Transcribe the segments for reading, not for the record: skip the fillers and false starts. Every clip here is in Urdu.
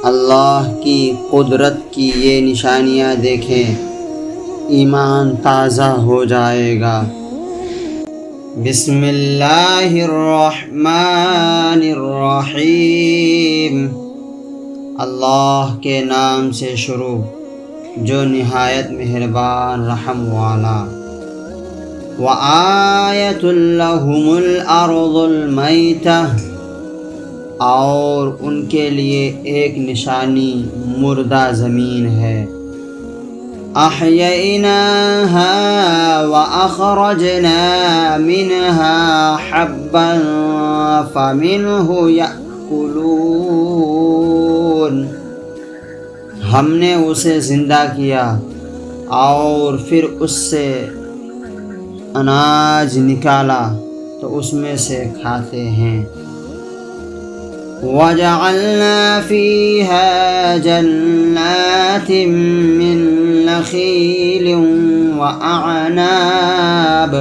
اللہ کی قدرت کی یہ نشانیاں دیکھیں، ایمان تازہ ہو جائے گا۔ بسم اللہ الرحمن الرحیم، اللہ کے نام سے شروع جو نہایت مہربان رحم والا۔ وآیۃ لہم الارض المیتہ، اور ان کے لیے ایک نشانی مردہ زمین ہے۔ احییناہا واخرجنا منہا حبا فمنہ یأکلون، ہم نے اسے زندہ کیا اور پھر اس سے اناج نکالا تو اس میں سے کھاتے ہیں۔ وَجَعَلْنَا فِيهَا جَنَّاتٍ مِّن نَخِيلٍ وَأَعْنَابٍ،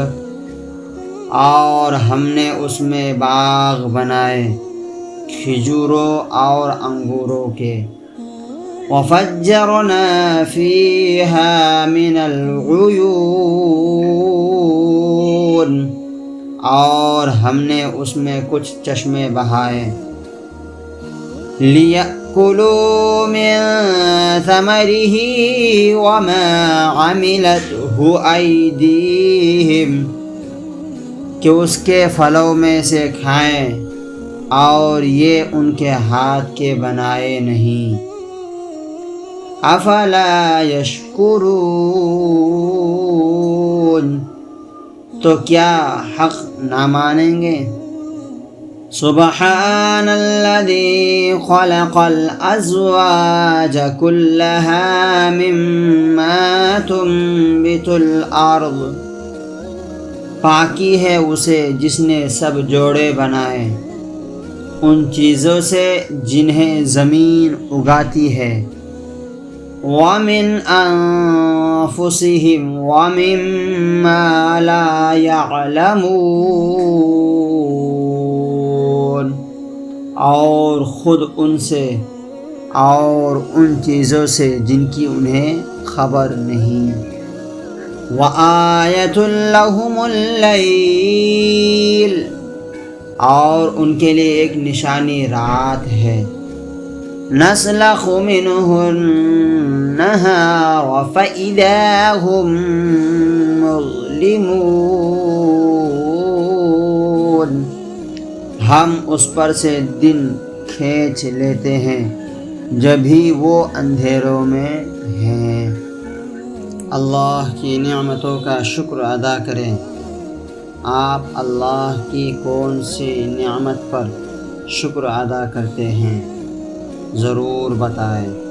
اور ہم نے اس میں باغ بنائے کھجوروں اور انگوروں کے۔ وَفَجَّرْنَا فِيهَا مِنَ الْعُيُونِ، اور ہم نے اس میں کچھ چشمے بہائے۔ لِيَأْكُلُوا مِن ثَمَرِهِ وَمَا عَمِلَتْهُ أَيْدِيهِمْ، کہ اس کے پھلوں میں سے کھائیں اور یہ ان کے ہاتھ کے بنائے نہیں۔ افلا یشکرون، تو کیا حق نہ مانیں گے؟ سبحان الذی خلق الازواج كلها مما تنبت الارض، پاکی ہے اسے جس نے سب جوڑے بنائے ان چیزوں سے جنہیں زمین اگاتی ہے۔ وَمِنْ أَنفُسِهِمْ وَمِمَّا لَا يَعْلَمُونَ، اور خود ان سے اور ان چیزوں سے جن کی انہیں خبر نہیں۔ وَآیَةٌ لَهُمُ اللَّیْلُ، اور ان کے لیے ایک نشانی رات ہے۔ نَسْلَخُ مِنْهُ النَّهَارَ فَإِذَا هُمْ مُظْلِمُونَ، ہم اس پر سے دن کھینچ لیتے ہیں جبھی وہ اندھیروں میں ہیں۔ اللہ کی نعمتوں کا شکر ادا کریں۔ آپ اللہ کی کون سی نعمت پر شکر ادا کرتے ہیں؟ ضرور بتائیں۔